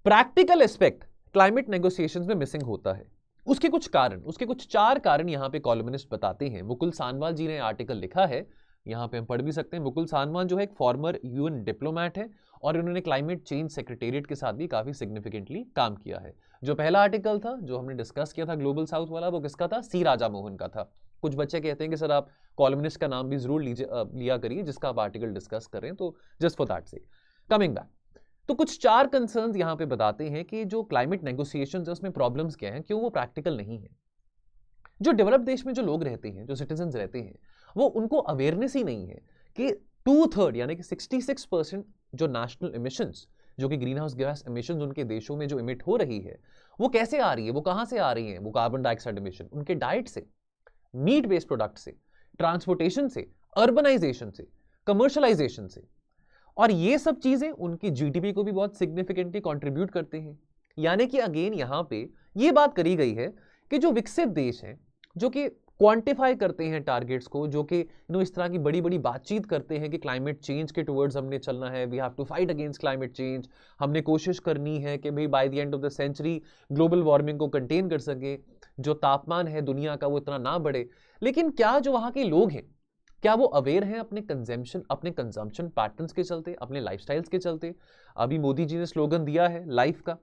प्रैक्टिकल एस्पेक्ट क्लाइमेट नेगोशिएशंस में मिसिंग होता है। उसके कुछ कारण, उसके कुछ 4 कारण यहां पे कॉलमनिस्ट बताते हैं। मुकुल सानवाल जी ने आर्टिकल लिखा है, यहां पे हम पढ़ भी सकते हैं। मुकुल सानवाल जो है एक फॉर्मर यूएन डिप्लोमैट है और उन्होंने क्लाइमेट चेंज सेक्रेटेरिएट के साथ भी काफी सिग्निफिकेंटली काम किया है। जो पहला आर्टिकल था जो हमने डिस्कस किया था ग्लोबल साउथ वाला, वो किसका था? सी राजा मोहन का था। कुछ बच्चे कहते हैं कि सर आप कॉलमनिस्ट का नाम भी जरूर लिया करिए जिसका आप आर्टिकल डिस्कस करें, तो जस्ट फॉर दैट से कमिंग बैक, तो कुछ 4 कंसर्न्स यहां पे बताते हैं कि जो क्लाइमेट नेगोशिएशंस है उसमें प्रॉब्लम्स क्या हैं, क्यों वो प्रैक्टिकल नहीं है। जो डेवलप्ड देश में जो लोग रहते हैं, जो सिटीजन्स रहते हैं, वो उनको अवेयरनेस ही नहीं है कि 2/3 यानी कि 66% जो नेशनल एमिशंस, जो कि ग्रीन हाउस गैस एमिशंस उनके देशों में जो इमिट हो रही है, वो कैसे आ रही है, वो कहां से आ रही है? वो कार्बन डाइऑक्साइड एमिशन उनके डाइट से, मीट बेस्ड प्रोडक्ट से, ट्रांसपोर्टेशन से, अर्बनाइजेशन से, कमर्शलाइजेशन से, और ये सब चीजें उनकी जीडीपी को भी बहुत सिग्निफिकेंटली कंट्रीब्यूट करते हैं। यानी कि अगेन यहां पे ये बात करी गई है कि जो विकसित देश हैं, जो कि क्वांटिफाई करते हैं टारगेट्स को, जो कि इस तरह की बड़ी बड़ी बातचीत करते हैं कि क्लाइमेट चेंज के टुवर्ड्स हमने चलना है, we have to fight against climate change, हमने कोशिश करनी है कि भाई by the end of the century global warming को कंटेन कर सके, जो तापमान है दुनिया का वो इतना ना बढ़े। लेकिन क्या जो वहां के लोग हैं, क्या वो अवेयर हैं अपने कंजम्पशन पैटर्न्स के चलते, अपने लाइफस्टाइल्स के चलते? अभी मोदी जी ने स्लोगन दिया है लाइफ का,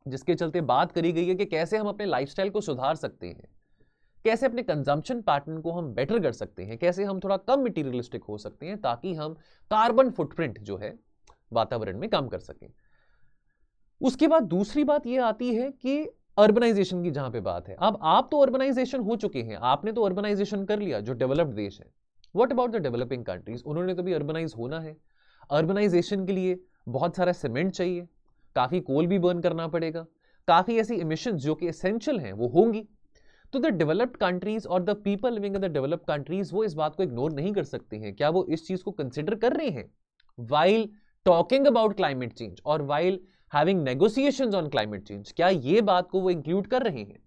जिसके चलते बात करी गई है कि कैसे हम अपने लाइफस्टाइल को सुधार सकते हैं, कैसे अपने कंजम्पशन पैटर्न को हम बेटर कर सकते हैं, कैसे हम थोड़ा कम मटीरियलिस्टिक हो सकते हैं ताकि हम कार्बन फुटप्रिंट जो है वातावरण में कम कर सकें। उसके बाद दूसरी बात यह आती है कि अर्बनाइजेशन की जहां पे बात है, अब आप तो अर्बनाइजेशन हो चुके हैं, आपने तो अर्बनाइजेशन कर लिया जो डेवलप्ड देश है। What about the developing countries? उन्होंने तो भी अर्बनाइज होना है। अर्बनाइजेशन के लिए बहुत सारा सीमेंट चाहिए, काफी कोल भी बर्न करना पड़ेगा, काफी ऐसी इमिशंस जो कि एसेंशियल हैं वो होंगी। तो द डेवलप्ड कंट्रीज और the people living in the developed countries वो इस बात को इग्नोर नहीं कर सकते हैं। क्या वो इस चीज को कंसिडर कर रहे हैं while talking about climate change और while having negotiations on climate change? क्या ये बात को वो इंक्लूड कर रहे हैं?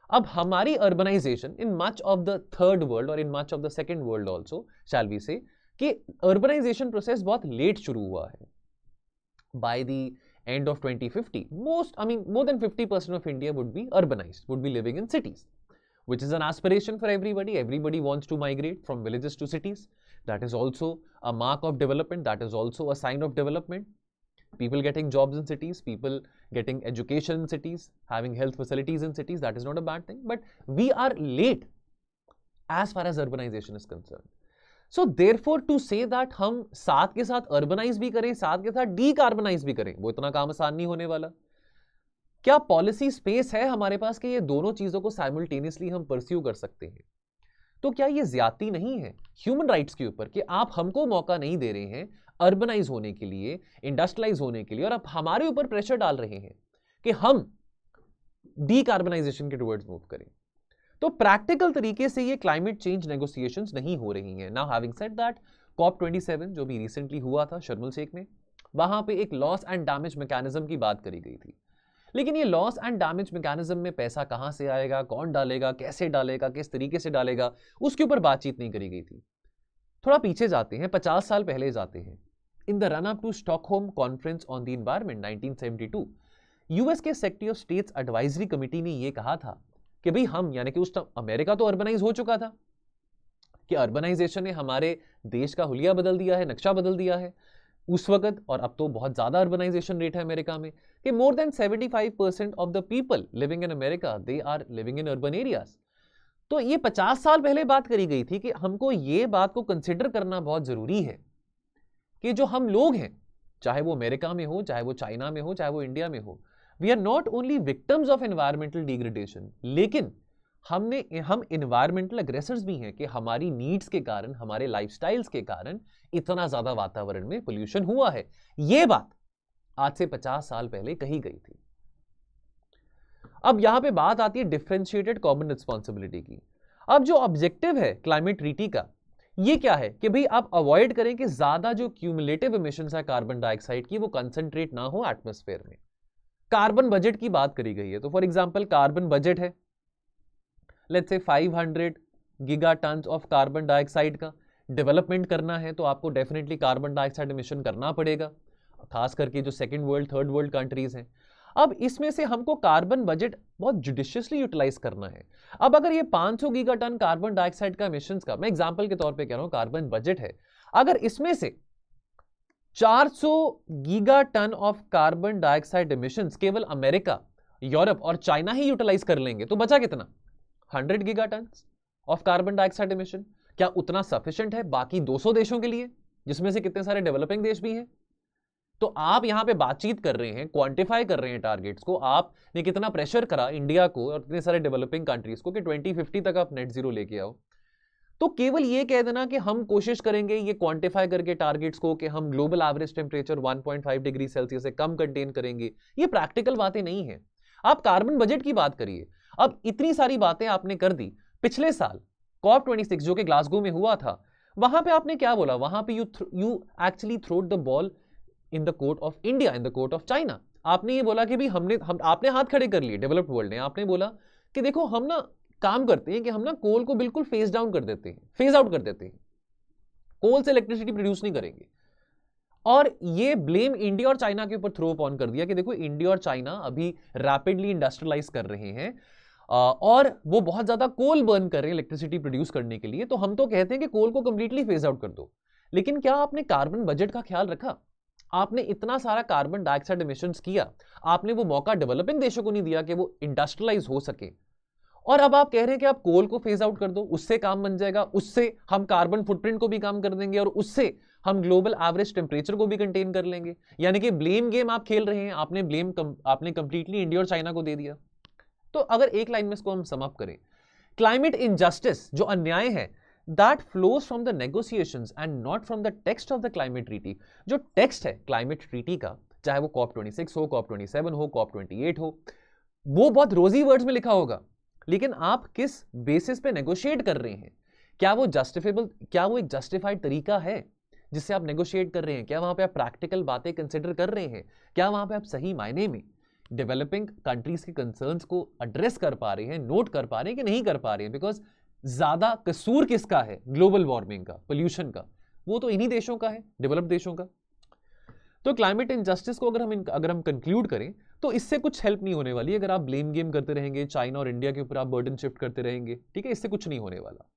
अब हमारी urbanisation in much of the third world और in much of the second world also shall we say कि अर्बनाइजेशन प्रोसेस बहुत लेट शुरू हुआ है। By the end of 2050 more than 50% of India would be urbanized, would be living in cities, which is an aspiration for everybody. Everybody wants to migrate from villages to cities. That is also a mark of development, that is also a sign of development. People getting jobs in cities, people getting education in cities, having health facilities in cities, that is not a bad thing. But we are late as far as urbanization is concerned. So therefore to say that हम साथ के साथ urbanize भी करें, साथ के साथ decarbonize भी करें, वो इतना काम आसान नहीं होने वाला। क्या पॉलिसी स्पेस है हमारे पास कि ये दोनों चीजों को साइमल्टेनियसली हम परस्यू कर सकते हैं? तो क्या ये ज्यादती नहीं है ह्यूमन राइट्स के ऊपर कि आप हमको मौका नहीं दे रहे हैं अर्बनाइज होने के लिए, इंडस्ट्रियलाइज होने के लिए, और आप हमारे ऊपर प्रेशर डाल रहे हैं कि हम डीकार्बनाइजेशन के टुवर्ड्स मूव करें। तो प्रैक्टिकल तरीके से ये क्लाइमेट चेंज नेगोशिएशंस नहीं हो रही हैं। Now having said that, COP27 जो भी रिसेंटली हुआ था शर्म एल शेख में, वहां पे एक लॉस एंड डैमेज मैकेनिज्म की बात करी गई थी। लेकिन ये लॉस एंड डैमेज मैकेनिज्म में पैसा कहां से आएगा, कौन डालेगा, कैसे डालेगा, किस तरीके से डालेगा, उसके ऊपर बातचीत नहीं करी गई थी। थोड़ा पीछे जाते हैं, 50 साल पहले जाते हैं। In the run up to Stockholm conference on the environment 1972, US के secretary of states advisory committee ने यह कहा था कि भाई हम, यानी कि उस टाइम अमेरिका तो अर्बनाइज हो चुका था, कि अर्बनाइजेशन ने हमारे देश का हुलिया बदल दिया है, नक्शा बदल दिया है उस वक्त, और अब तो बहुत ज्यादा अर्बनाइजेशन रेट है अमेरिका में कि more than 75% of the people living in America they are living in urban areas. तो ये 50 साल पहले बात करी गई थी कि हमको ये बात को कंसिडर करना बहुत जरूरी है कि जो हम लोग हैं, चाहे वो अमेरिका में हो, चाहे वो चाइना में हो, चाहे वो इंडिया में हो, we are not only victims of environmental degradation, लेकिन हम एनवायरमेंटल अग्रेसर्स भी हैं कि हमारी नीड्स के कारण, हमारे लाइफस्टाइल्स के कारण इतना ज्यादा वातावरण में पोल्यूशन हुआ है। यह बात आज से 50 साल पहले कही गई थी। अब यहां पे बात आती है डिफरेंशिएटेड कॉमन रिस्पॉन्सिबिलिटी की। अब जो ऑब्जेक्टिव है क्लाइमेट ट्रीटी का, ये क्या है कि भाई आप अवॉइड करें कि ज्यादा जो क्यूमुलेटिव इमिशंस है कार्बन डाइऑक्साइड की, वो कंसंट्रेट ना हो एटमॉस्फेयर में। कार्बन बजट की बात करी गई है, तो फॉर एग्जांपल कार्बन बजट है let's say 500 giga ton of carbon dioxide का। डेवलपमेंट करना है तो आपको डेफिनेटली कार्बन डाइऑक्साइड इमिशन करना पड़ेगा, खास करके जो second world, third world countries हैं। अब इसमें से हमको कार्बन बजट बहुत जुडिशियसली यूटिलाइज करना है। अब अगर ये 500 गीगा टन कार्बन डाइऑक्साइड का इमिशंस का, मैं एग्जांपल के तौर पे कह रहा हूं, कार्बन बजट है, अगर इसमें से 400 giga ton of carbon dioxide emissions केवल अमेरिका, यूरोप और चाइना ही यूटिलाइज कर लेंगे, तो बचा कितना? 100 giga ton of carbon dioxide emission. क्या उतना सफिशिएंट है बाकी 200 देशों के लिए, जिसमें से कितने सारे डेवलपिंग देश भी हैं? तो आप यहां पे बातचीत कर रहे हैं, क्वांटिफाई कर रहे हैं टारगेट्स को। आपने कितना प्रेशर करा इंडिया को और इतने सारे डेवलपिंग कंट्रीज को कि 2050 तक आप नेट जीरो लेके आओ। तो केवल ये कह देना कि हम कोशिश करेंगे ये क्वांटिफाई करके टारगेट्स को कि हम global average temperature 1.5 degree Celsius से कम कंटेन करेंगे, ये प्रैक्टिकल बातें नहीं है। आप कार्बन बजट की बात करिए। अब इतनी सारी बातें आपने कर दी। पिछले साल COP26 जो कि ग्लासगो में हुआ था, वहां पे आपने क्या बोला? वहां पे you actually थ्रोड the ball in the court of India, in the court of China. आपने ये बोला कि भाई आपने हाथ खड़े कर लिए डेवलप्ड वर्ल्ड ने। आपने बोला कि देखो हम ना काम करते हैं कि हम ना कोल को बिल्कुल फेज डाउन कर देते हैं, फेज आउट कर देते हैं, कोल से इलेक्ट्रिसिटी प्रोड्यूस नहीं करेंगे। और ये ब्लेम इंडिया और चाइना के ऊपर थ्रो ऑन कर दिया कि देखो इंडिया और चाइना अभी रैपिडली इंडस्ट्रियलाइज कर रहे हैं और वो बहुत ज्यादा कोल बर्न कर रहे हैं इलेक्ट्रिसिटी प्रोड्यूस करने के लिए, तो हम तो कहते हैं कि कोल को कंप्लीटली फेज आउट कर दो। लेकिन क्या आपने कार्बन बजट का ख्याल रखा? आपने इतना सारा कार्बन डाइऑक्साइड इमिशंस किया, आपने वो मौका डेवलपिंग देशों को नहीं दिया कि वो इंडस्ट्रियलाइज हो सके। और अब आप कह रहे हैं कि आप कोल को फेज आउट कर दो, उससे काम बन जाएगा, उससे हम कार्बन फुटप्रिंट को भी काम कर देंगे और उससे हम ग्लोबल एवरेज टेम्परेचर को भी कंटेन कर लेंगे। यानी कि ब्लेम गेम आप खेल रहे हैं। आपने कंप्लीटली इंडिया और चाइना को दे दिया। तो अगर एक लाइन में इसको हम सम अप करें, क्लाइमेट इनजस्टिस, जो अन्याय है, that flows from the negotiations and not from the text of the climate treaty. जो टेक्स्ट है क्लाइमेट ट्रीटी का, चाहे वो COP26 हो, COP27 हो, COP28 हो, वो बहुत रोजी वर्ड्स में लिखा होगा, लेकिन आप किस बेसिस पे नेगोशिएट कर रहे हैं? क्या वो जस्टिफेबल, क्या वो एक जस्टिफाइड तरीका है जिससे आप नेगोशिएट कर रहे हैं? क्या वहां पे आप प्रैक्टिकल बातें कंसिडर कर रहे हैं? क्या वहां पे आप सही मायने में डेवलपिंग कंट्रीज के कंसर्न्स को एड्रेस कर पा रहे हैं, नोट कर पा रहे हैं कि नहीं कर पा रहे हैं? बिकॉज ज्यादा कसूर किसका है ग्लोबल वार्मिंग का, पोल्यूशन का? वो तो इन्हीं देशों का है, डेवलप्ड देशों का। तो क्लाइमेट इनजस्टिस को अगर हम कंक्लूड करें तो इससे कुछ हेल्प नहीं होने वाली अगर आप ब्लेम गेम करते रहेंगे, चाइना और इंडिया के ऊपर आप बर्डन शिफ्ट करते रहेंगे, ठीक है? इससे कुछ नहीं होने वाला।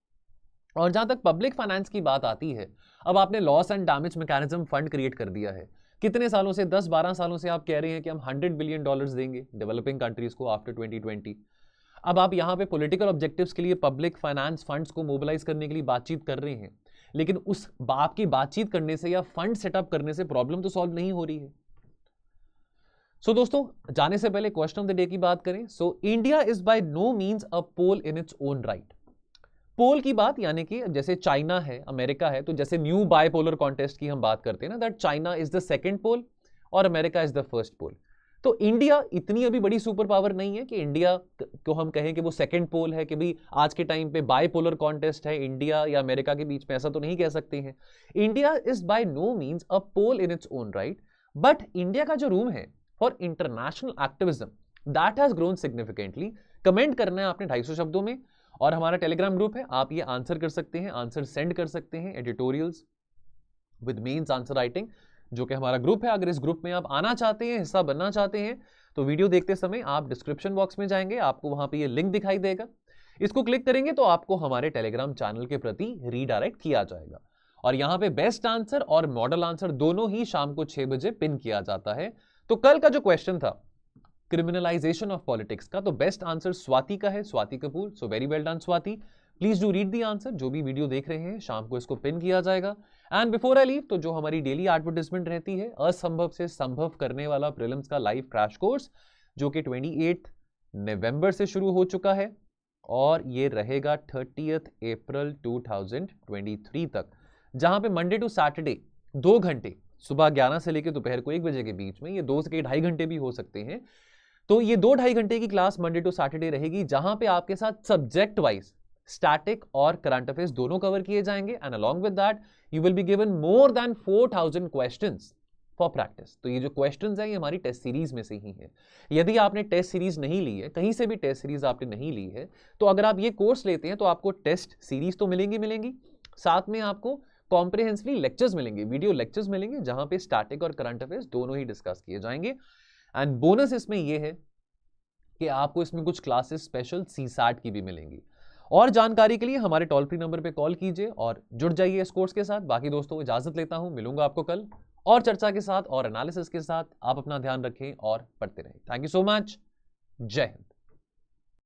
और जहां तक पब्लिक फाइनेंस की बात आती है, अब आपने loss and damage mechanism fund create कर दिया है। कितने सालों से, 10-12 सालों से आप कह रहे हैं कि हम $100 बिलियन देंगे डेवलपिंग कंट्रीज को आफ्टर 2020। अब आप यहां पे पॉलिटिकल ऑब्जेक्टिव्स के लिए पब्लिक फाइनेंस फंड्स को मोबिलाइज करने के लिए बातचीत कर रहे हैं, लेकिन उस आपकी बातचीत करने से या फंड सेटअप करने से प्रॉब्लम तो सॉल्व नहीं हो रही है। सो दोस्तों, जाने से पहले क्वेश्चन ऑफ द डे की बात करें। So India is by no means a pole in its own right. Pole की बात यानी कि जैसे चाइना है, अमेरिका है, तो जैसे न्यू बायपोलर कॉन्टेस्ट की हम बात करते हैं ना, that China is the second pole और America is the first pole. तो इंडिया इतनी अभी बड़ी सुपर पावर नहीं है कि इंडिया को हम कहें कि वो सेकंड पोल है, कि भाई आज के टाइम पे बायपोलर कॉन्टेस्ट है इंडिया या अमेरिका के बीच में, ऐसा तो नहीं कह सकते हैं। India is by no means a pole in its own right, but India का जो रूम है for international activism that has grown significantly. Comment करना है आपने 250 शब्दों में, और हमारा टेलीग्राम ग्रुप है, आप ये आंसर कर सकते हैं, आंसर सेंड कर सकते हैं, editorials with mains answer writing, जो कि हमारा ग्रुप है। अगर इस ग्रुप में आप आना चाहते हैं, हिस्सा बनना चाहते हैं, तो वीडियो देखते समय आप डिस्क्रिप्शन बॉक्स में जाएंगे, आपको वहां पे ये लिंक दिखाई देगा, इसको क्लिक करेंगे तो आपको हमारे टेलीग्राम चैनल के प्रति रीडायरेक्ट किया जाएगा। और यहां पे बेस्ट आंसर और मॉडल आंसर दोनों ही शाम को 6 बजे पिन किया जाता है। तो कल का जो क्वेश्चन था क्रिमिनलाइजेशन ऑफ पॉलिटिक्स का, तो बेस्ट आंसर स्वाति का है, Swati Kapoor. So very well done Swati, please do read the answer. जो भी वीडियो देख रहे हैं शाम को इसको पिन किया जाएगा। एंड बिफोर आई लीव, तो जो हमारी डेली एडवर्टाइजमेंट रहती है, असंभव से संभव करने वाला प्रीलिम्स का लाइव क्रैश कोर्स, जो कि 28 नवंबर से शुरू हो चुका है और ये रहेगा 30 अप्रैल 2023 तक, जहां पे मंडे टू सैटरडे 2 घंटे सुबह 11 से लेकर दोपहर को 1 बजे के बीच में, ये 2 से 2.5 घंटे भी हो सकते हैं, तो ये 2-2.5 घंटे की क्लास मंडे टू सैटरडे रहेगी, जहां पे आपके साथ सब्जेक्ट वाइज स्टैटिक और करंट अफेयर्स दोनों कवर किए जाएंगे। And along with that you will be given more than 4000 questions for practice. तो ये जो क्वेश्चंस हैं ये हमारी टेस्ट सीरीज में से ही है। यदि आपने टेस्ट सीरीज नहीं ली है, कहीं से भी टेस्ट सीरीज आपने नहीं ली है, तो अगर आप ये कोर्स लेते हैं तो आपको टेस्ट सीरीज तो मिलेंगी, साथ में आपको कॉम्प्रिहेंसिवली लेक्चर्स मिलेंगे, वीडियो लेक्चर्स मिलेंगे, जहां पे स्टैटिक और करंट अफेयर्स दोनों ही डिस्कस किए जाएंगे। एंड बोनस इसमें यह है कि आपको इसमें कुछ क्लासेस स्पेशल सीसैट की भी मिलेंगी। और जानकारी के लिए हमारे टोल फ्री नंबर पे कॉल कीजिए और जुड़ जाइए इस कोर्स के साथ। बाकी दोस्तों इजाजत लेता हूं, मिलूंगा आपको कल और चर्चा के साथ और एनालिसिस के साथ। आप अपना ध्यान रखें और पढ़ते रहें। थैंक यू सो मच, जय हिंद।